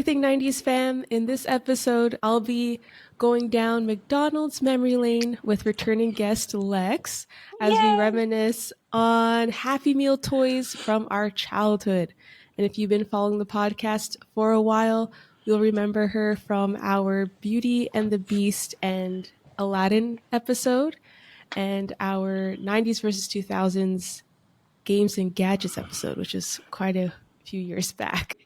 Everything 90s fam. In this episode, I'll be going down McDonald's memory lane with returning guest Lex as we reminisce on Happy Meal toys from our childhood. And if you've been following the podcast for a while, you'll remember her from our Beauty and the Beast and Aladdin episode and our 90s versus 2000s games and gadgets episode, which is quite a few years back.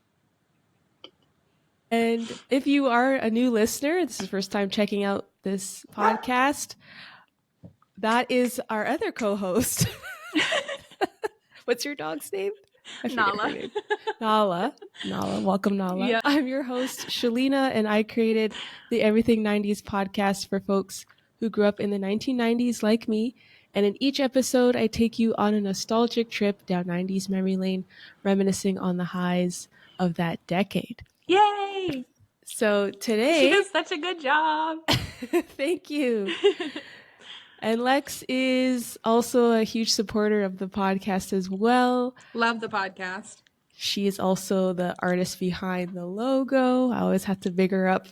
And if you are a new listener, this is the first time checking out this podcast, that is our other co-host. What's your dog's name? Nala. Nala. Welcome, Nala. Yeah. I'm your host, Shaleena, and I created the Everything 90s podcast for folks who grew up in the 1990s like me. And in each episode, I take you on a nostalgic trip down 90s memory lane, reminiscing on the highs of that decade. Yay! So today... She does such a good job. Thank you. And Lex is also a huge supporter of the podcast as well. Love the podcast. She is also the artist behind the logo. I always have to big her up.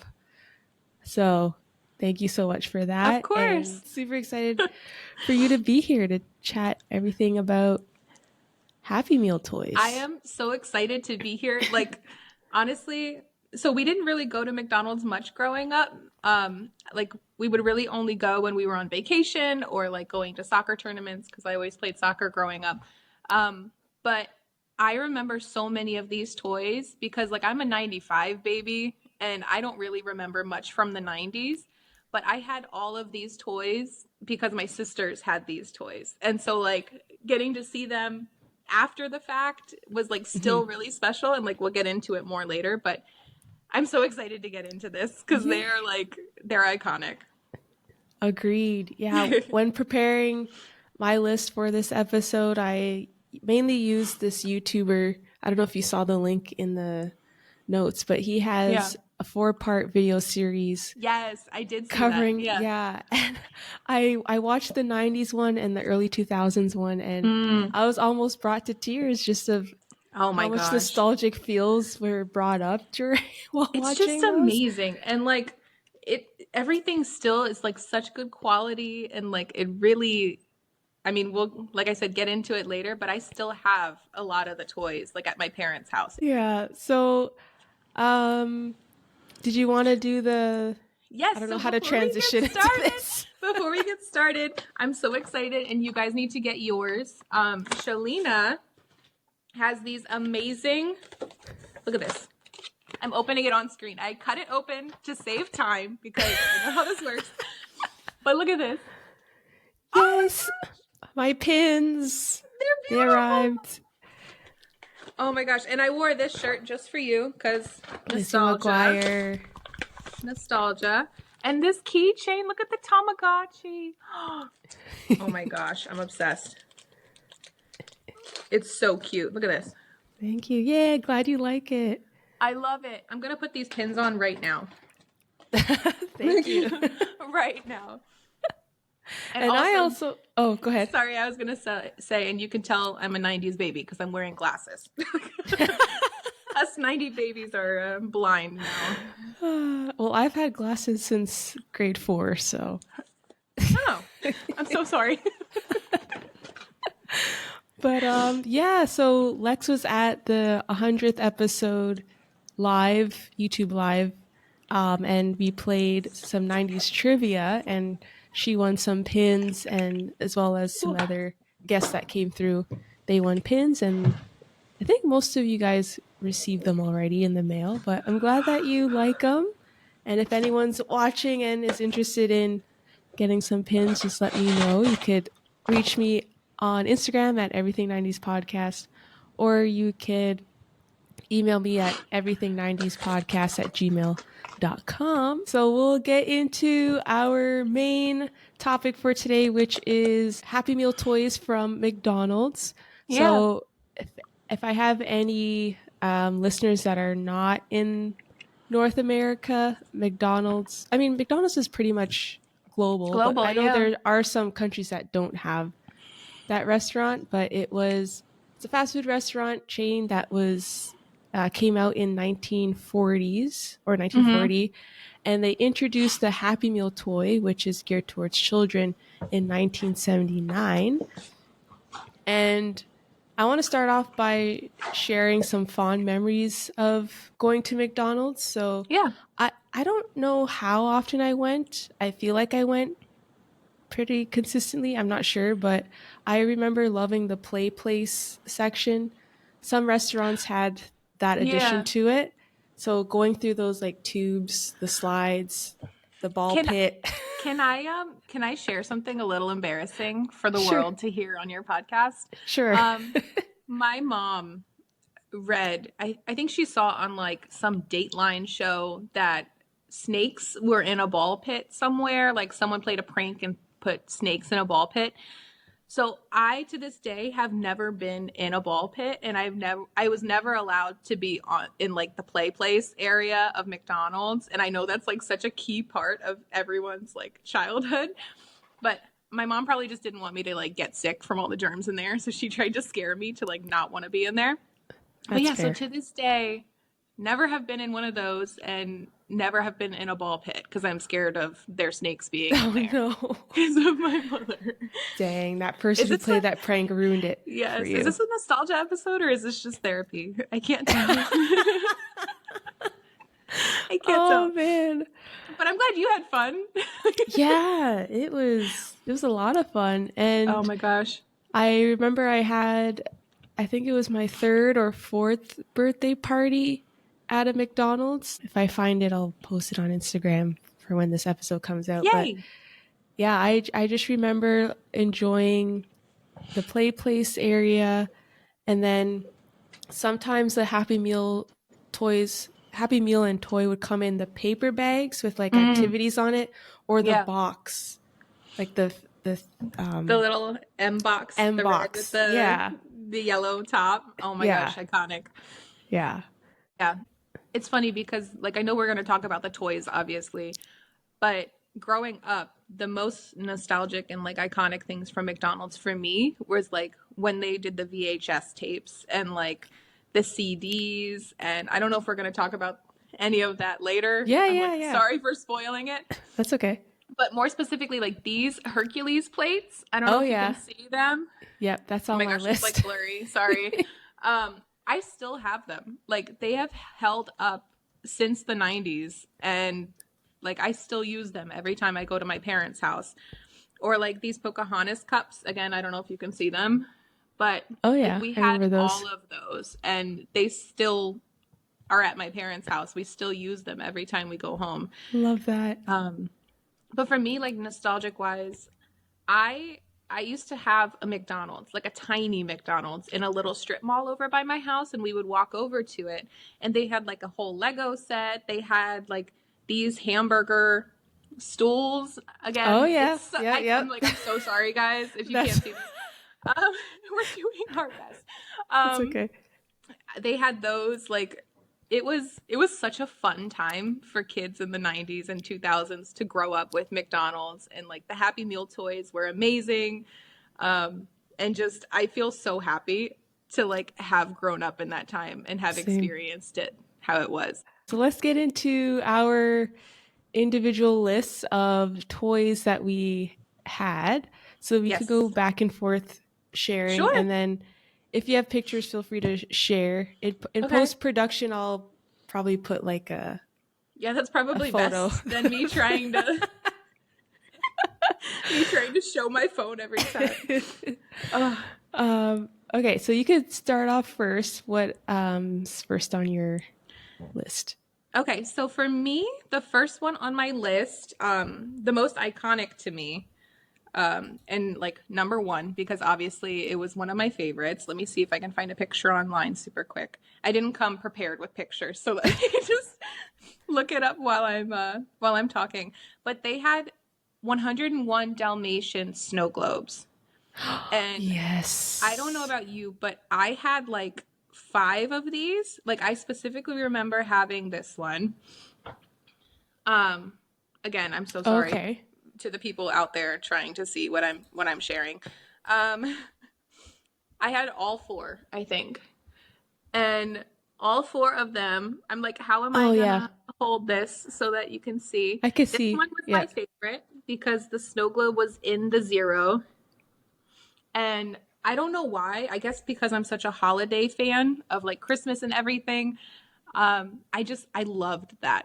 So thank you so much for that. Of course. And super excited for you to be here to chat everything about Happy Meal toys. I am so excited to be here. Like, honestly, so we didn't really go to McDonald's much growing up. Like, we would really only go when we were on vacation or like going to soccer tournaments because I always played soccer growing up. But I remember so many of these toys because like I'm a 95 baby and I don't really remember much from the 90s. But I had all of these toys because my sisters had these toys. And so like getting to see them after the fact was like still really special. And like we'll get into it more later. But I'm so excited to get into this because they're iconic. Agreed. Yeah. When preparing my list for this episode, I mainly used this YouTuber. I don't know if you saw the link in the notes, but he has a 4-part video series. Yes, I did see covering that. Yeah. And I watched the 90s one and the early 2000s one, and I was almost brought to tears just of how much nostalgic feels were brought up while watching. It's just amazing. And like everything still is like such good quality, and like it really, I mean, we'll, like I said, get into it later, but I still have a lot of the toys like at my parents' house. Yeah. So did you want to do the... Yes. I don't know how to transition into this. Before we get started, I'm so excited, and you guys need to get yours. Shaleena has these amazing... Look at this. I'm opening it on screen. I cut it open to save time because I know how this works. But look at this. Yes. My pins. They're beautiful. They arrived. Oh my gosh. And I wore this shirt just for you because nostalgia. And this keychain. Look at the Tamagotchi. Oh my gosh. I'm obsessed. It's so cute. Look at this. Thank you. Yeah, glad you like it. I love it. I'm going to put these pins on right now. Thank you. Right now. And I also... Oh, go ahead. Sorry, I was going to say, and you can tell I'm a 90s baby because I'm wearing glasses. Us 90s babies are blind now. Well, I've had glasses since grade 4, so... Oh, I'm so sorry. But yeah, so Lex was at the 100th episode live, YouTube live, and we played some 90s trivia, and she won some pins, and as well as some other guests that came through. They won pins, and I think most of you guys received them already in the mail, but I'm glad that you like them. And if anyone's watching and is interested in getting some pins, just let me know. You could reach me on Instagram at Everything 90s Podcast, or you could email me at everything90spodcast@gmail.com. So we'll get into our main topic for today, which is Happy Meal toys from McDonald's. Yeah. So if I have any listeners that are not in North America, McDonald's is pretty much global, but I know there are some countries that don't have that restaurant, but it's a fast food restaurant chain that was came out in 1940s or Mm-hmm. 1940, and they introduced the Happy Meal toy, which is geared towards children, in 1979. And I want to start off by sharing some fond memories of going to McDonald's. So Yeah. I don't know how often I went. I feel like I went pretty consistently. I'm not sure, but I remember loving the play place section. Some restaurants had that addition Yeah. to it. So going through those like tubes, the slides, the ball Can pit. can I share something a little embarrassing for the Sure. world to hear on your podcast? Sure. Um, my mom read, I think she saw on like some Dateline show that snakes were in a ball pit somewhere. Like someone played a prank and put snakes in a ball pit. So I to this day have never been in a ball pit, and I was never allowed to be on in like the play place area of McDonald's, and I know that's like such a key part of everyone's like childhood, but my mom probably just didn't want me to like get sick from all the germs in there, so she tried to scare me to like not want to be in there. But That's yeah, so fair. to this day, never have been in one of those and never have been in a ball pit because I'm scared of their snakes being in Oh there no. because of my mother. Dang, that person Is who this a played that prank ruined it for Yes. Is you. this a nostalgia episode or is this just therapy? I can't tell. I can't Oh tell. man. But I'm glad you had fun. Yeah, it was a lot of fun. Oh And my gosh. I remember I think it was my third or fourth birthday party at a McDonald's. If I find it, I'll post it on Instagram for when this episode comes out. But Yay. yeah, I just remember enjoying the play place area, and then sometimes the Happy Meal and toy would come in the paper bags with like Mm, activities on it, or the yeah. box, like the The um, little M box, M the red with box. Yeah, the yellow top. Oh my yeah, gosh, iconic. yeah. Yeah. It's funny because like I know we're going to talk about the toys obviously, but growing up, the most nostalgic and like iconic things from McDonald's for me was like when they did the VHS tapes and like the CDs. And I don't know if we're going to talk about any of that later. Yeah, I'm yeah, like, yeah. sorry for spoiling it. That's okay. But more specifically, like these Hercules plates. I don't know Oh if you can yeah. see them. Yep, that's Oh on my my gosh, it's like list. blurry. Sorry. I still have them. Like they have held up since the 90s and like I still use them every time I go to my parents' house. Or like these Pocahontas cups. Again, I don't know if you can see them, but Oh like yeah, we I had remember those. all of those and they still are at my parents' house. We still use them every time we go home. Love that. But for me, like nostalgic wise, I I used to have a McDonald's, like a tiny McDonald's in a little strip mall over by my house, and we would walk over to it, and they had like a whole Lego set. They had like these hamburger stools. Oh Again, yeah. Yeah, I'm yep. like I'm so sorry guys if you That's can't see this. Um, we're doing our best. that's Um, okay. they had those like it was such a fun time for kids in the 90s and 2000s to grow up with McDonald's and like the Happy Meal toys were amazing. And just I feel so happy to like have grown up in that time and have Same. experienced it how it was. So let's get into our individual lists of toys that we had. So we could go Yes. back and forth sharing, Sure. and then if you have pictures, feel free to share. In Okay. post production, I'll probably put like Yeah, that's a probably photo. best than me trying to show my phone every time. Ugh. Okay, so you could start off first. What is first on your list? Okay, so for me, the first one on my list, the most iconic to me, and like number one, because obviously it was one of my favorites. Let me see if I can find a picture online super quick. I didn't come prepared with pictures, so let me just look it up while I'm talking. But they had 101 Dalmatian snow globes. And I don't know Yes. about you, but I had like five of these. Like I specifically remember having this one. Um, again, I'm so sorry Okay. to the people out there trying to see what I'm sharing. Um, I had all four, I think. And all four of them. I'm like, how am I Oh yeah, gonna hold this so that you can see? I could This see. one was Yeah. my favorite because the snow globe was in the zero. And I don't know why. I guess because I'm such a holiday fan of like Christmas and everything. I loved that.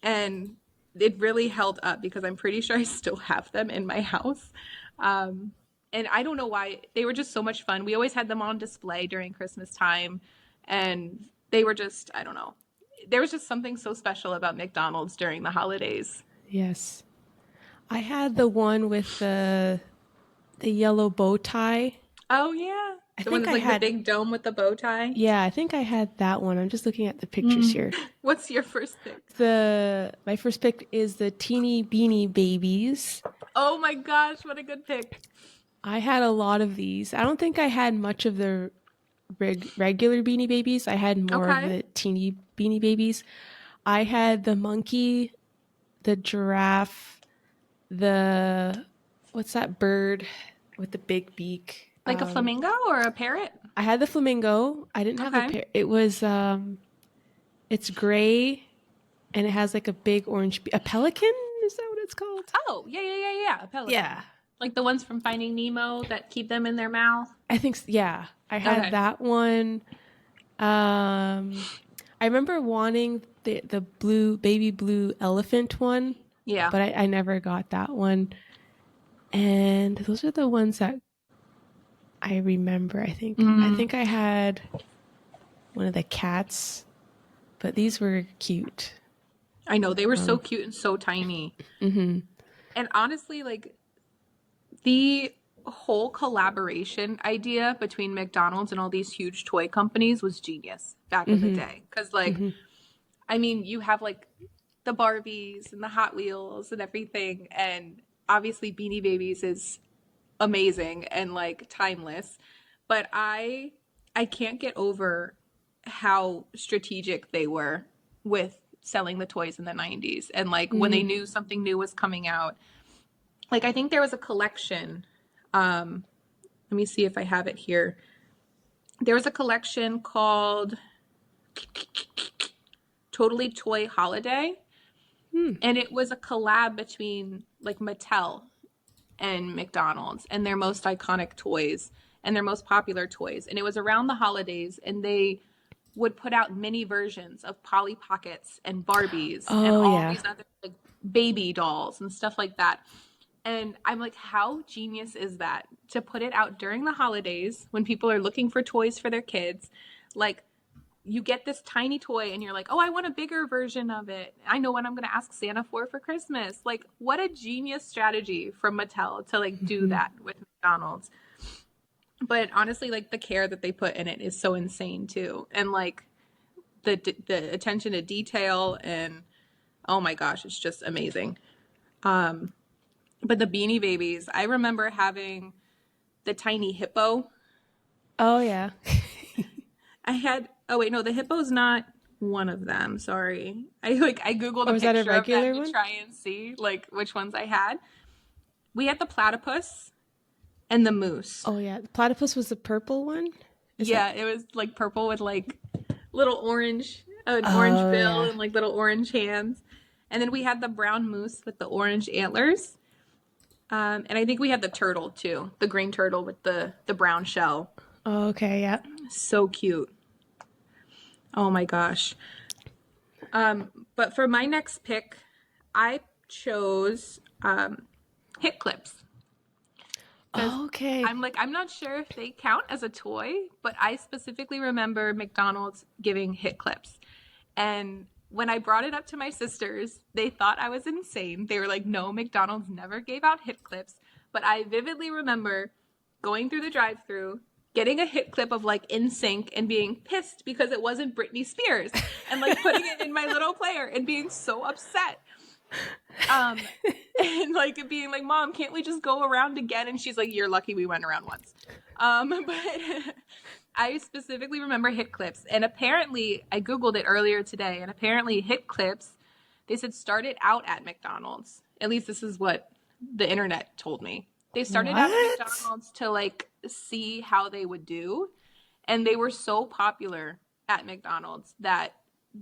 And it really held up because I'm pretty sure I still have them in my house. Um, and I don't know why. They were just so much fun. We always had them on display during Christmas time. And they were just, I don't know. There was just something so special about McDonald's during the holidays. Yes. I had the one with the yellow bow tie. Oh, yeah. I The one think that's I like the had big dome with the bow tie. yeah, I think I had that one. I'm just looking at the pictures Mm. here. What's your first pick? The my first pick is the teeny beanie babies. Oh my gosh, what a good pick. I had a lot of these. I don't think I had much of the regular beanie babies. I had more of Okay. the teeny beanie babies. I had the monkey, the giraffe, the what's that bird with the big beak? Like a flamingo or a parrot? I had the flamingo. I didn't have the Okay. pair. It was it's gray and it has like a big orange a pelican, is that what it's called? Oh, yeah, yeah, yeah, yeah. A pelican. Yeah. Like the ones from Finding Nemo that keep them in their mouth. I think yeah. I had Okay. that one. I remember wanting the blue baby blue elephant one, Yeah. but I never got that one. And those are the ones that I remember, I think. I Mm. think I had one of the cats, but these were cute. I know they were so cute and so tiny. Mm-hmm. And honestly, like the whole collaboration idea between McDonald's and all these huge toy companies was genius back in the Mm-hmm. day. Because, like, Mm-hmm. I mean, you have like the Barbies and the Hot Wheels and everything. And obviously, Beanie Babies is amazing and like timeless. But I can't get over how strategic they were with selling the toys in the 90s and like when they Mm-hmm. knew something new was coming out. Like I think there was a collection. Let me see if I have it here. There was a collection called Totally Toy Holiday, Mm. and it was a collab between like Mattel and McDonald's and their most iconic toys and their most popular toys. And it was around the holidays, and they would put out mini versions of Polly Pockets and Barbies and Oh all yeah. these other like baby dolls and stuff like that. And I'm like, how genius is that to put it out during the holidays when people are looking for toys for their kids? Like, you get this tiny toy and you're like, oh, I want a bigger version of it. I know what I'm going to ask Santa for Christmas. Like, what a genius strategy from Mattel to like do Mm-hmm. that with McDonald's. But honestly, like the care that they put in it is so insane too. And like the attention to detail and oh my gosh, it's just amazing. But the Beanie Babies, I remember having the tiny hippo. Oh yeah. I had oh wait, no, the hippo's not one of them. Sorry. I googled Or a was that a picture of them regular to one? try and see like which ones I had. We had the platypus and the moose. Oh yeah. The platypus was the purple one? Is that Yeah, it was like purple with like little orange, an orange oh bill yeah. and like little orange hands. And then we had the brown moose with the orange antlers. And I think we had the turtle too, the green turtle with the brown shell. Oh, okay, yeah. So cute. Oh my gosh. But for my next pick, I chose hit clips because Okay. I'm not sure if they count as a toy, but I specifically remember McDonald's giving hit clips. And when I brought it up to my sisters, they thought I was insane. They were like, no, McDonald's never gave out hit clips. But I vividly remember going through the drive through, getting a hit clip of like In Sync and being pissed because it wasn't Britney Spears and like putting it in my little player and being so upset. Um, and like being like, Mom, can't we just go around again? And she's like, you're lucky we went around once. But I specifically remember hit clips. And apparently, I Googled it earlier today, and apparently, hit clips, they said started out at McDonald's. At least this is what the internet told me. They started out at What? McDonald's to like see how they would do. And they were so popular at McDonald's that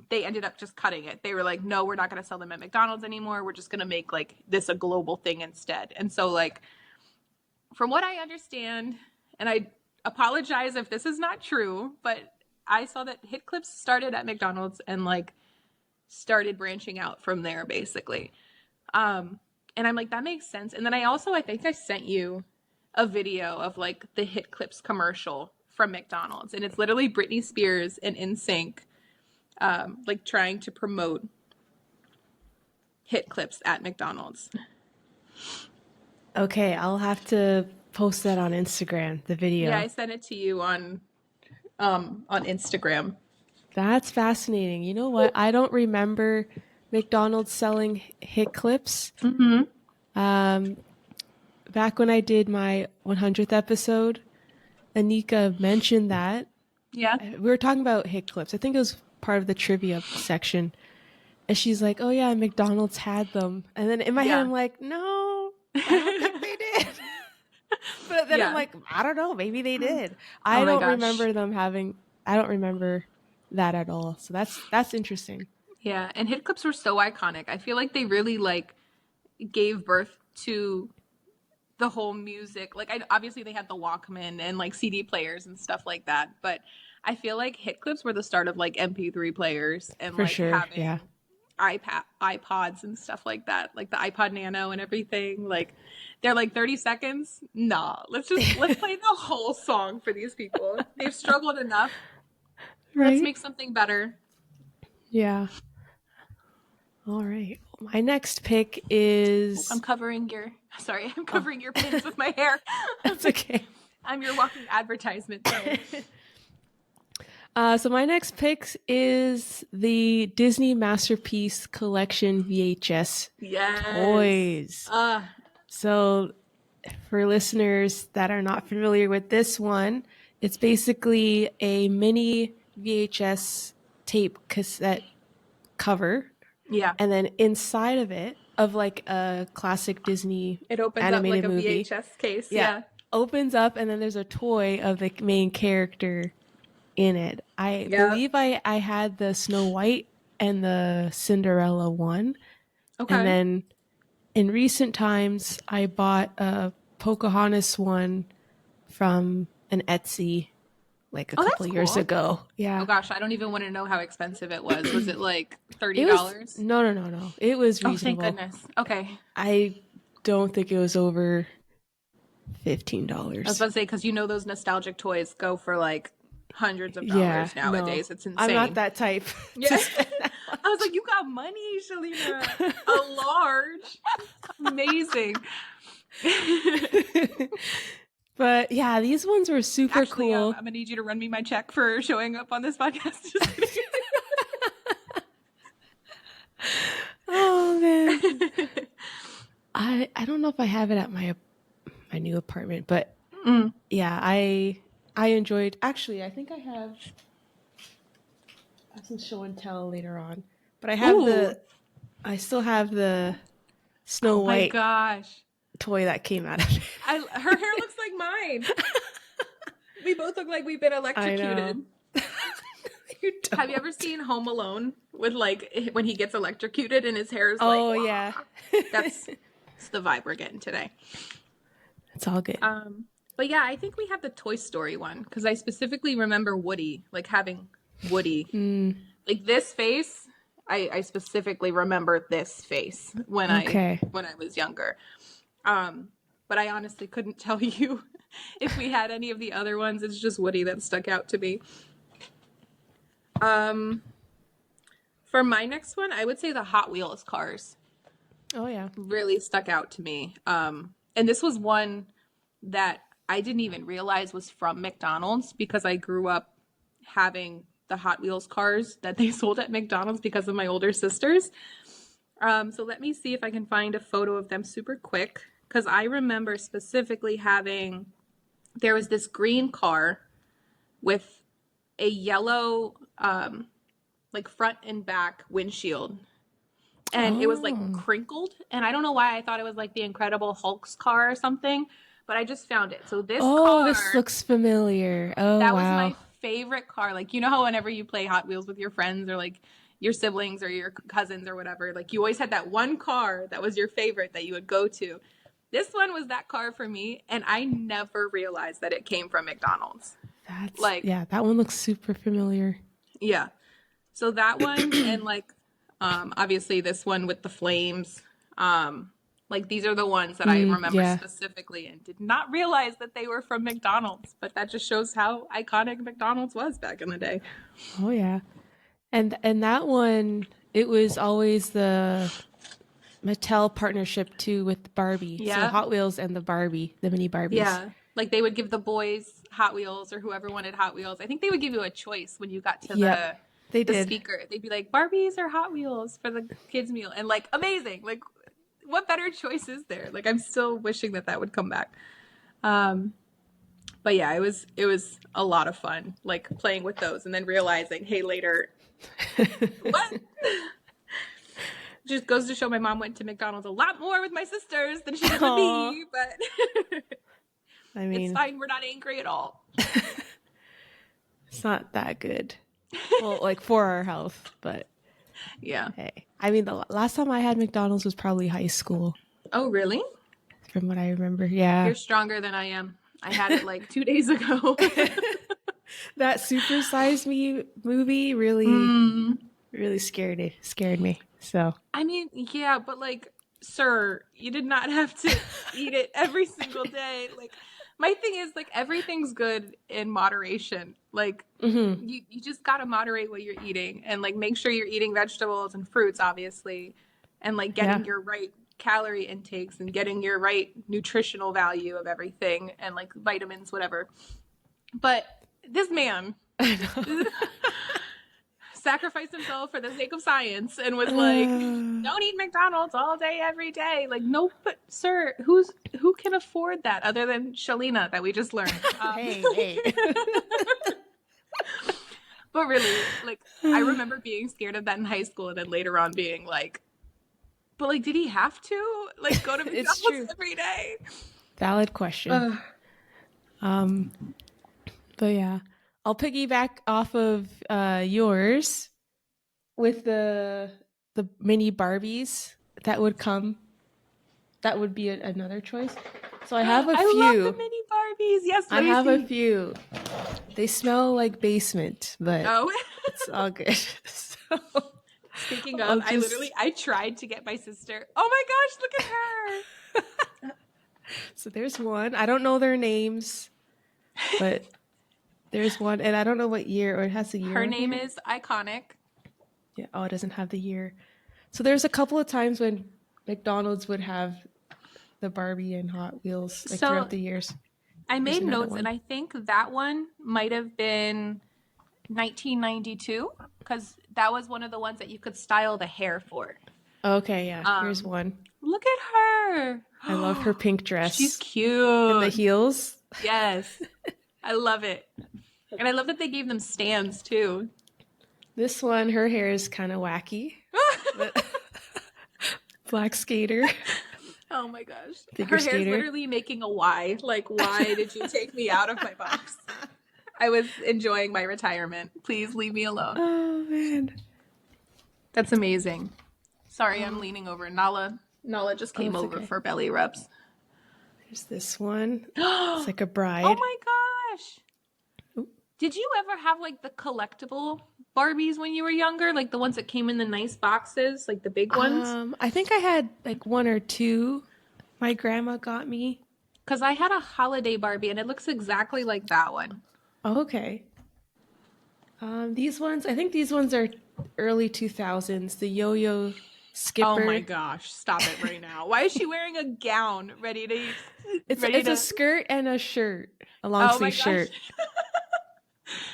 they ended up just cutting it. They were like, no, we're not going to sell them at McDonald's anymore. We're just going to make like this a global thing instead. And so like, from what I understand, and I apologize if this is not true, but I saw that Hit Clips started at McDonald's and like started branching out from there basically. And I'm like, that makes sense. And then I think I sent you a video of like the Hit Clips commercial from McDonald's, and it's literally Britney Spears and NSYNC, like trying to promote Hit Clips at McDonald's. Okay, I'll have to post that on Instagram, the video. Yeah, I sent it to you on Instagram. That's fascinating. You know what? I don't remember McDonald's selling Hit Clips. Back when I did my 100th episode, Anika mentioned that. Yeah. We were talking about Hit Clips. I think it was part of the trivia section. And she's like, oh yeah, McDonald's had them. And then in my head, I'm like, no, I don't think they did. But then I'm like, I don't know, maybe they did. I don't remember them having, I don't remember that at all. So that's interesting. Yeah, and Hit Clips were so iconic. I feel like they really like gave birth to the whole music. Like obviously they had the Walkman and like CD players and stuff like that, but I feel like Hit Clips were the start of like MP3 players and like having iPods and stuff like that, like the iPod Nano and everything. Like they're like 30 seconds. Nah, let's play the whole song for these people. They've struggled enough. Right? Let's make something better. Yeah. All right. My next pick is... I'm covering your pins with my hair. That's okay. I'm your walking advertisement. So my next pick is the Disney Masterpiece Collection VHS toys. So for listeners that are not familiar with this one, it's basically a mini VHS tape cassette cover. Yeah. And then inside of it, of like a classic Disney it opens animated up like movie, a VHS case. Yeah. Opens up and then there's a toy of the main character in it. I believe I had the Snow White and the Cinderella one. Okay. And then in recent times, I bought a Pocahontas one from an Etsy like a couple years ago. Yeah. Oh gosh, I don't even want to know how expensive it was. Was it like $30? No. It was reasonable. Oh, thank goodness. Okay. I don't think it was over $15. I was about to say, because you know those nostalgic toys go for like hundreds of dollars nowadays. It's insane. I'm not that type. Yeah. I was like, you got money, Shaleena. A large. Amazing. But yeah, these ones were super cool. I'm gonna need you to run me my check for showing up on this podcast. Just kidding. Oh man, I don't know if I have it at my new apartment, but yeah, I enjoyed. Actually, I think I have some show and tell later on, but I have I still have the Snow White. Oh my gosh. Toy that came out of it. Her hair looks like mine. We both look like we've been electrocuted. Have you ever seen Home Alone with like when he gets electrocuted and his hair is like, oh yeah. That's the vibe we're getting today. It's all good. But yeah, I think we have the Toy Story one because I specifically remember Woody, like having Woody. Like this face, I specifically remember this face when I was younger. But I honestly couldn't tell you if we had any of the other ones. It's just Woody that stuck out to me. For my next one, I would say the Hot Wheels cars. Oh yeah. Really stuck out to me. And this was one that I didn't even realize was from McDonald's because I grew up having the Hot Wheels cars that they sold at McDonald's because of my older sisters. So let me see if I can find a photo of them super quick. Because I remember specifically there was this green car with a yellow, like front and back windshield. And it was like crinkled. And I don't know why I thought it was like the Incredible Hulk's car or something, but I just found it. So this car. This looks familiar. Oh, that was my favorite car? Like, you know how whenever you play Hot Wheels with your friends or like your siblings or your cousins or whatever, like you always had that one car that was your favorite that you would go to. This one was that car for me, and I never realized that it came from McDonald's. Like, Yeah, that one looks super familiar. yeah. So that one, and like, obviously this one with the flames. Like these are the ones that I remember Yeah. specifically and did not realize that they were from McDonald's. But that just shows how iconic McDonald's was back in the day. Oh yeah. And that one, it was always the Mattel partnership too with Barbie. So Yeah. Hot Wheels and the Barbie, the mini Barbies. Yeah. Like they would give the boys Hot Wheels or whoever wanted Hot Wheels. I think they would give you a choice when you got to Yep. They the did. speaker. They'd be like Barbies or Hot Wheels for the kids meal, and like amazing. Like what better choice is there? Like I'm still wishing that that would come back. But yeah, it was a lot of fun, like playing with those, and then realizing, hey, later, what? Just goes to show my mom went to McDonald's a lot more with my sisters than she did with Aw. me. But I it's mean, fine. We're not angry at all. it's not that good. Well, like for our health, but Yeah. hey. I mean, the last time I had McDonald's was probably high school, Oh, really? from what I remember. Yeah. You're stronger than I am. I had it like 2 days ago. That Super Size Me movie really scared me. So, I mean, yeah, but like, sir, you did not have to eat it every single day. Like, my thing is, like, everything's good in moderation. Like, you just gotta moderate what you're eating and like make sure you're eating vegetables and fruits, obviously, and like yeah. getting your right calorie intakes and getting your right nutritional value of everything and like vitamins, whatever. But this man sacrificed himself for the sake of science and was like, don't eat McDonald's all day, every day. Like, no, but sir, who can afford that other than Shaleena that we just learned? Hey. But really, like, I remember being scared of that in high school and then later on being like, but like, did he have to like go to It's true. McDonald's every day? Valid question. But yeah, I'll piggyback off of yours with the mini Barbies that would come. That would be another choice. So I have a I few. love the mini Barbies. Yes, I let me have a see. few. They smell like basement, but Oh, it's all good. So speaking I'll of, I tried to get my sister. Oh my gosh, look at her. so there's one. I don't know their names, but there's one, and I don't know what year, or it has a year. Her on name here. is Iconic. Yeah. Oh, it doesn't have the year. So there's a couple of times when McDonald's would have the Barbie and Hot Wheels like So throughout the years. I made another notes, one. and I think that one might have been 1992 because that was one of the ones that you could style the hair for. Okay, yeah. Here's one. Look at her. I love her pink dress. She's cute. And the heels. Yes. I love it. And I love that they gave them stands too. This one, her hair is kind of wacky. Black skater. Oh my gosh. Figure Her hair's skater. literally making a Y. Like, why did you take me out of my box? I was enjoying my retirement. Please leave me alone. Oh, man. That's amazing. Sorry, I'm leaning over. Nala just came it's over okay. for belly rubs. There's this one. It's like a bride. Oh my gosh. Did you ever have like the collectible Barbies when you were younger? Like the ones that came in the nice boxes, like the big ones? I think I had like one or two. My grandma got me. Because I had a holiday Barbie and it looks exactly like that one. Oh, okay. These ones, I think these ones are early 2000s. The yo-yo skipper. Oh my gosh, stop it right now. Why is she wearing a gown ready to... It's a skirt and a shirt, a long Oh my sleeve gosh. shirt.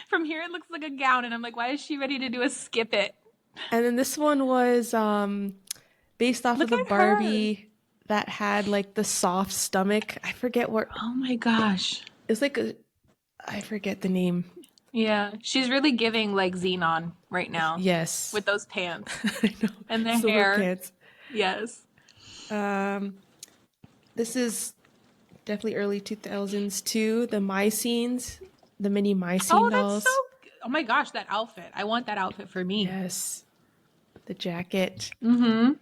From here it looks like a gown and I'm like, why is she ready to do a skip it? And then this one was based off of Look the at Barbie that had like the soft stomach. I forget what. Oh my gosh. It's like I forget the name. Yeah, she's really giving like Xenon right now. Yes. With those pants I know. and the Silver hair. pants. Yes. This is definitely early 2000s too. The My Scenes the mini Oh, Mycene that's so. dolls. Oh my gosh, that outfit! I want that outfit for me. Yes, the jacket. Mm-hmm.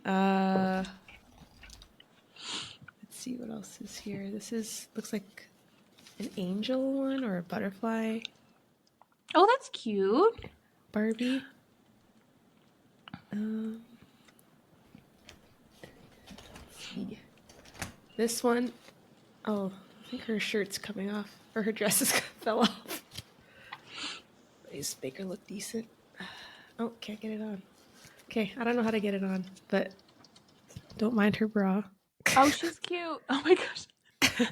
Let's see what else is here. This is looks like an angel one or a butterfly Oh, that's cute. Barbie. Let's see. This one, oh, I think her shirt's coming off, or her dress is fell off. Please make her look decent. Oh, can't get it on. Okay, I don't know how to get it on, but don't mind her bra. Oh, she's cute. Oh my gosh.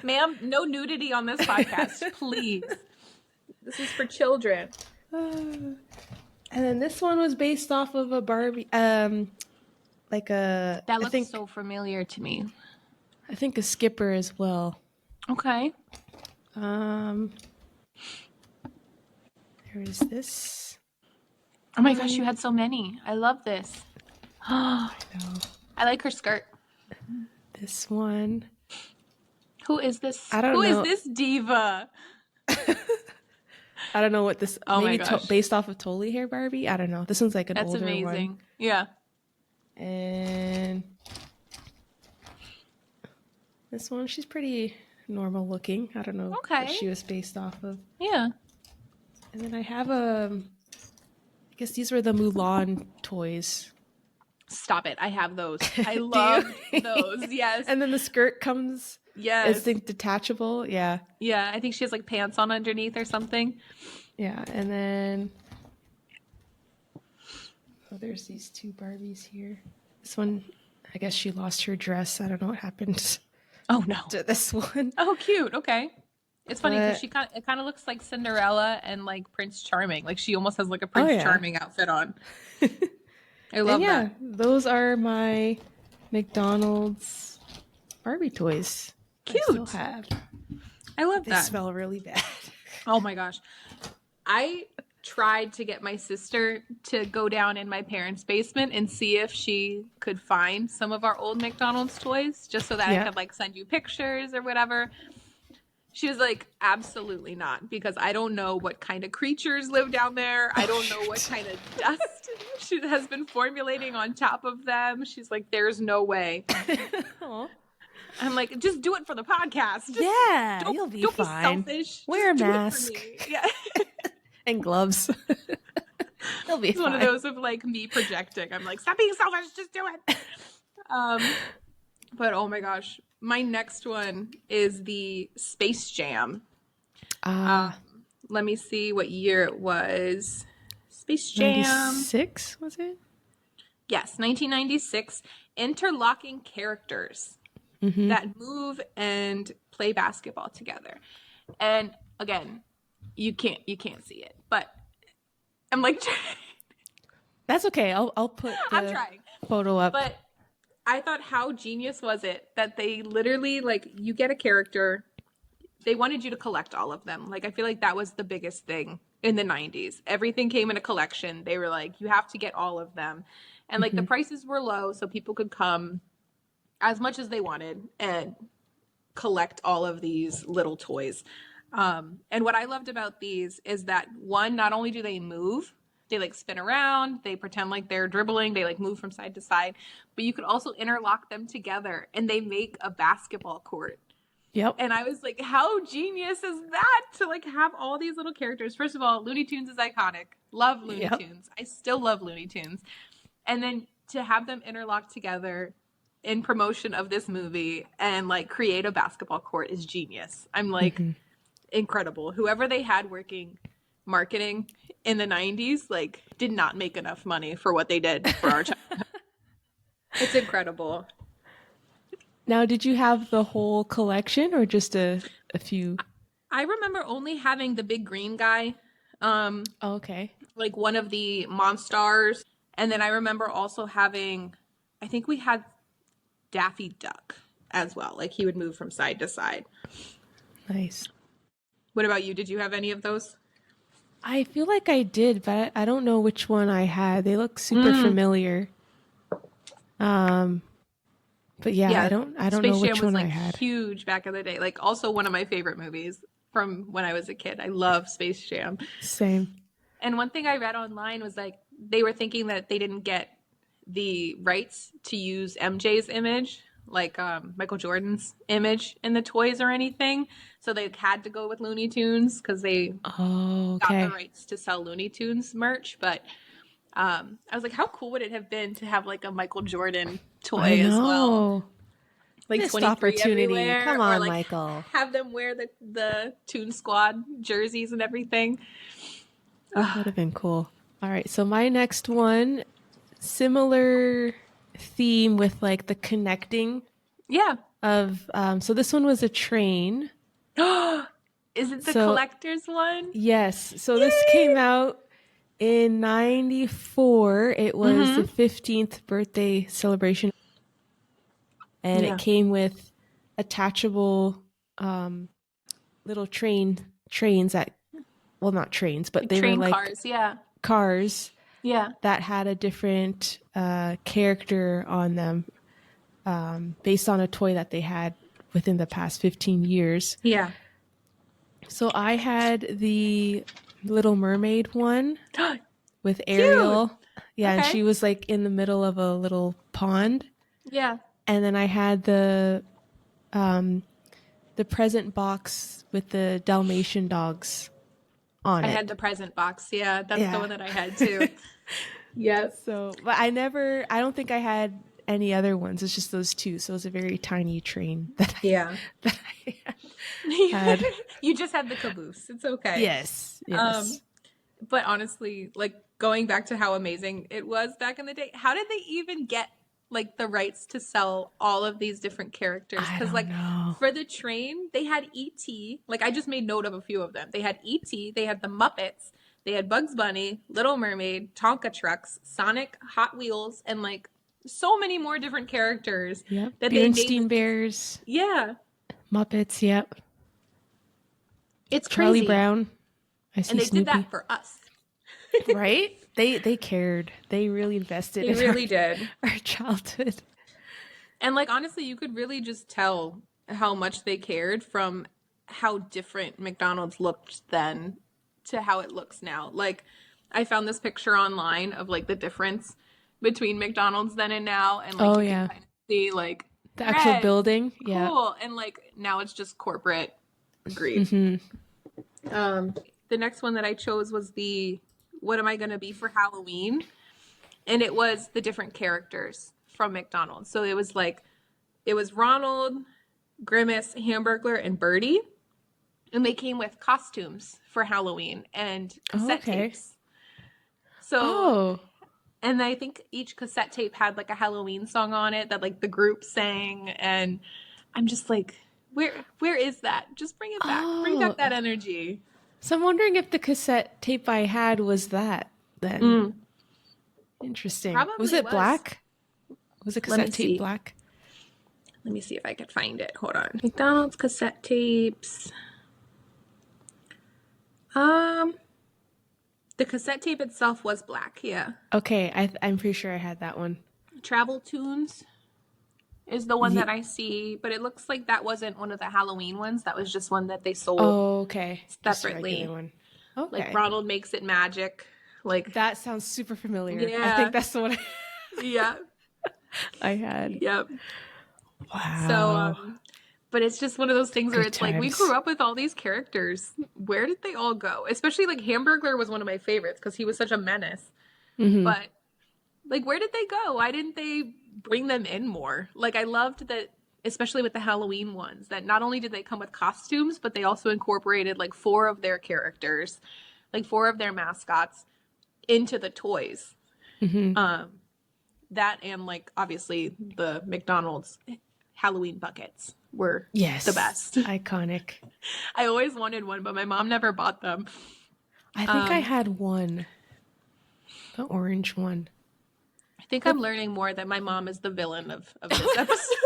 Ma'am, no nudity on this podcast, please. This is for children. And then this one was based off of a Barbie, like a, That looks so familiar to me. I think a skipper as well. Okay. There is this. Oh my gosh, you had so many. I love this. I know. I like her skirt. This one. Who is this? I don't Who know. is this diva? I don't know what this. Oh maybe my gosh. based off of Totally Hair Barbie. I don't know. This one's like an That's older amazing. one. Yeah. And this one, she's pretty normal looking. I don't know what she was based off of. Yeah. And then I have I guess these were the Mulan toys. Stop it. I have those. I love those. Yes. And then the skirt comes. Yes. It's like detachable. Yeah. Yeah. I think she has like pants on underneath or something. Yeah. And then there's these two Barbies here. This one, I guess she lost her dress. I don't know what happened. Oh no. To this one. Oh, cute. Okay. It's funny because it kind of looks like Cinderella and like Prince Charming. Like she almost has like a Prince Charming outfit on. I love that. Those are my McDonald's Barbie toys. Cute. I still have. I love They that. smell really bad. Oh my gosh. I tried to get my sister to go down in my parents' basement and see if she could find some of our old McDonald's toys just so that I could like send you pictures or whatever. She was like, absolutely not, because I don't know what kind of creatures live down there. I don't know what kind of dust she has been formulating on top of them. She's like, there's no way. I'm like, just do it for the podcast. Just you'll be don't fine. Be selfish. Wear just a mask. Yeah. And gloves. They'll be It's fine. one of those of like me projecting. I'm like, stop being selfish, just do it. But oh my gosh. My next one is the Space Jam. Let me see what year it was. Space Jam. 96, was it? Yes, 1996. Interlocking characters that move and play basketball together. And again, you can't see it, but I'm like That's okay. I'll put the I'm trying. photo up. But I thought, how genius was it that they literally, like, you get a character, they wanted you to collect all of them. Like, I feel like that was the biggest thing in the 90s. Everything came in a collection. They were like, you have to get all of them. And, like, the prices were low, so people could come as much as they wanted and collect all of these little toys. And what I loved about these is that, one, not only do they move, they like spin around, they pretend like they're dribbling, they like move from side to side, but you could also interlock them together and they make a basketball court. Yep. And I was like, how genius is that to like have all these little characters? First of all, Looney Tunes is iconic. Love Looney Tunes. I still love Looney Tunes. And then to have them interlock together in promotion of this movie and like create a basketball court is genius. I'm like, incredible. Whoever they had working marketing in the 90s like did not make enough money for what they did for our childhood. It's incredible. Now, did you have the whole collection or just a few? I remember only having the big green guy, Okay. like one of the Monstars, and then I remember also having, I think we had Daffy Duck as well. Like he would move from side to side. Nice. What about you? Did you have any of those? I feel like I did, but I don't know which one I had. They look super familiar. But yeah, I don't Space know Jam which was one like I had. huge back in the day. Like also one of my favorite movies. from when I was a kid. I love Space Jam. Same. And one thing I read online was like they were thinking that they didn't get the rights to use MJ's image, like Michael Jordan's image in the toys or anything. So they had to go with Looney Tunes because they Oh, got the okay. rights to sell Looney Tunes merch. But I was like, how cool would it have been to have like a Michael Jordan I toy as well? know. Like Missed 23 opportunity. everywhere, Come or on, like Michael. have them wear the Toon Squad jerseys and everything. That would have been cool. All right. So my next one, similar theme with like the connecting Yeah. of so this one was a train. Is it the So collector's one? yes. So this came Yay! out in 94. It was the 15th birthday celebration and it Yeah. came with attachable little trains that, well, not trains, but Like they were train like cars. Yeah. cars Yeah. that had a different character on them based on a toy that they had within the past 15 years. Yeah. So I had the Little Mermaid one with Cute. Ariel. Yeah, and Okay. she was like in the middle of a little pond. Yeah. And then I had the present box with the Dalmatian dogs on I had it. the present box. Yeah. That's the Yeah. one that I had too. Yes. So, but I don't think I had any other ones. It's just those two. So it was a very tiny train that Yeah. that I had. You just had the caboose. It's okay. Yes. Um, Yes. but honestly, like going back to how amazing it was back in the day, how did they even get like the rights to sell all of these different characters? I Because don't like know. for the train, they had E.T. Like I just made note of a few of them. They had E.T., they had the Muppets, they had Bugs Bunny, Little Mermaid, Tonka Trucks, Sonic, Hot Wheels, and like so many more different characters Yep. that they made Bernstein with. Bears, Yeah, Muppets. Yep. it's Charlie crazy. Brown. I And see they did Snoopy. that for us. Right? They cared. They really invested They in really did. our childhood. And like honestly, you could really just tell how much they cared from how different McDonald's looked then to how it looks now. Like I found this picture online of like the difference between McDonald's then and now, and like Oh you can yeah. kind of see like The actual red, building. Yeah. cool, and like now it's just corporate greed. Hmm. The next one that I chose was the what am I gonna be for Halloween? And it was the different characters from McDonald's. So it was Ronald, Grimace, Hamburglar, and Birdie, and they came with costumes for Halloween and Oh, cassette okay. tapes. So, Oh. and I think each cassette tape had like a Halloween song on it that like the group sang, and I'm just like, where is that? Just bring it back. Bring Oh. back that energy. So I'm wondering if the cassette tape I had was that then. Interesting. Was Probably it was. black? Was the Let me cassette tape see. black? Let me see if I could find it. Hold on. McDonald's cassette tapes. Um, the cassette tape itself was black. Yeah. Okay, I'm pretty sure I had that one. Travel Tunes is the one that Ye- I see, but it looks like that wasn't one of the Halloween ones. That was just one that they sold Oh, okay. Just a separately. regular one. Like Okay. Ronald Makes It Magic. Like, That sounds super familiar. I yeah, think that's the one yeah, I had. yep. So, Wow. but it's just one of those things where Good it's like we grew times. up with all these characters. Where did they all go? Especially like Hamburglar was one of my favorites because he was such a menace. Hmm. But like, where did they go? Why didn't they bring them in more? Like, I loved that, especially with the Halloween ones, that not only did they come with costumes, but they also incorporated like four of their characters, like four of their mascots into the toys. Hmm. That and like obviously the McDonald's Halloween buckets were Yes. the best. Iconic. I always wanted one, but my mom never bought them. I think I had one. The orange one. I think I'm learning more that my mom is the villain of this episode.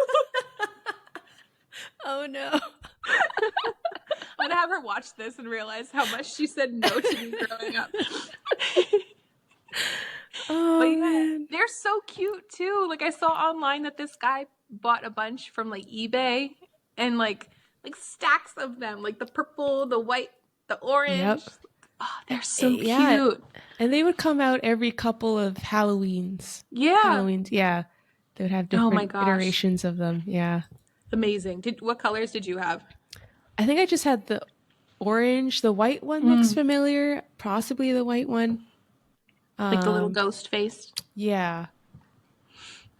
Oh no. I'm gonna have her watch this and realize how much she said no to me growing up. Oh But yeah, man. they're so cute too. Like I saw online that this guy bought a bunch from like eBay, and like like stacks of them, like the purple, the white, the orange. Yep. Oh, they're so Yeah. cute. And they would come out every couple of Halloweens. Yeah. Yeah. They would have Oh my different gosh. iterations of them. Yeah. Amazing. What colors did you have? I think I just had the orange. The white one looks Mm, familiar. Possibly the white one. like the little Um, ghost face. yeah.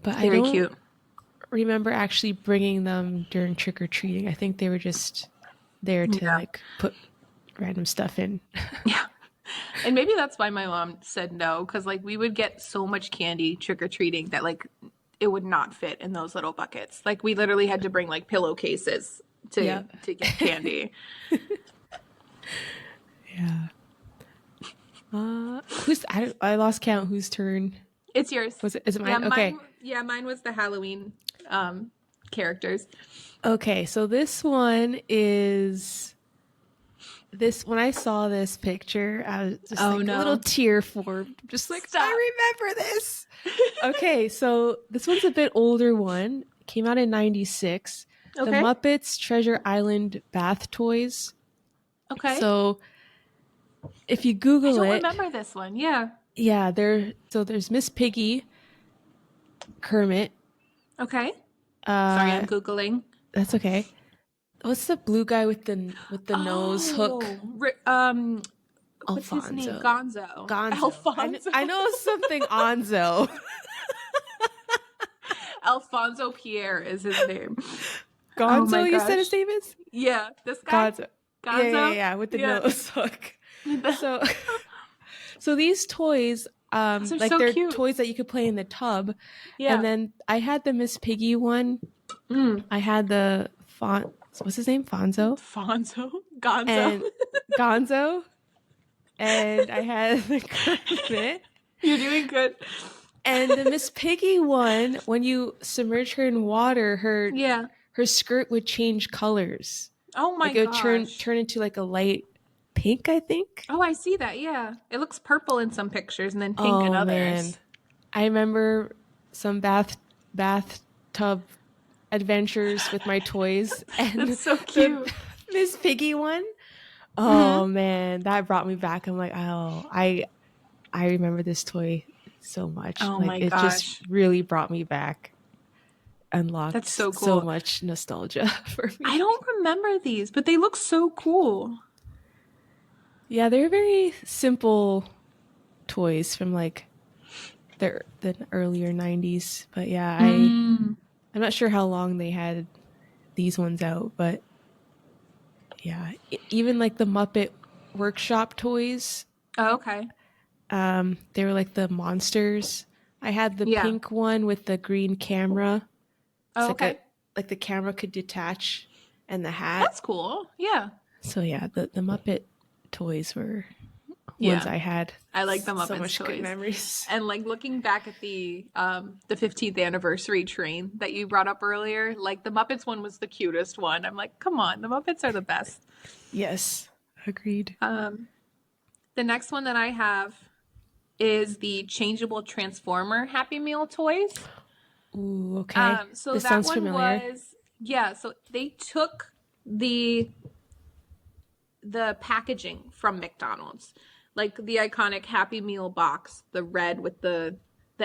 But I Very don't cute. remember actually bringing them during trick or treating. I think they were just there to Yeah. like put random stuff in. Yeah. And maybe that's why my mom said no, because like we would get so much candy trick or treating that like it would not fit in those little buckets. Like we literally had to bring like pillowcases Yeah. to get candy. Yeah. I lost count. Whose turn It's yours. was it? Is it Yeah, mine? Okay. mine was the Halloween characters. Okay. So this one is this. When I saw this picture, I was just Oh like a no. little tear formed. Just like Stop. I remember this. Okay. So this one's a bit older one. Came out in '96. The Okay. Muppets Treasure Island bath toys. Okay. So if you I Google don't it, remember this one. Yeah. yeah, there's Miss Piggy, Kermit. Okay. Sorry, I'm Uh, Googling. that's okay. What's the blue guy with the nose hook? Oh, what's his name? Alfonso. Gonzo. Gonzo. Alfonso. I know something Onzo. Alfonso Pierre is his name. Oh Gonzo, my you said gosh. his name is? Yeah, this guy. Gonzo. Gonzo. Yeah, with the Yeah. nose hook. So so these toys, Those are like so they're cute. toys that you could play in the tub. Yeah. And then I had the Miss Piggy one. Mm. I had the what's his name? Fonzo? Fonzo. Gonzo. And Gonzo. And I had the Kermit. You're doing good. And the Miss Piggy one, when you submerge her in water, her Yeah. skirt would change colors. Oh my Like it would gosh. turn into like a light pink, I think. Oh, I see that. Yeah. It looks purple in some pictures and then pink in Oh others. man. I remember some bathtub adventures with my toys and That's so the cute. Miss Piggy one. Oh man, that brought me back. I'm like, oh, I remember this toy so much. Oh Like my it just gosh. really brought me back. Unlocked That's so so cool. much nostalgia for me. I don't remember these, but they look so cool. Yeah, they're very simple toys from like the earlier 90s. But yeah, I'm not sure how long they had these ones out, but yeah, even like the Muppet Workshop toys, Oh, okay. they were like the monsters. I had the Yeah. pink one with the green camera. It's Oh, like okay. like the camera could detach and the hat. That's cool. Yeah. So yeah, the Muppet toys were Yeah. ones I had. I like the So Muppets much good toys. memories. And like looking back at the 15th anniversary train that you brought up earlier, like the Muppets one was the cutest one. I'm like, come on, the Muppets are the best. Yes, agreed. The next one that I have is the changeable Transformer Happy Meal toys. Ooh, okay. So This that sounds one familiar. was, yeah, so they took the packaging from McDonald's, like the iconic Happy Meal box, the red with the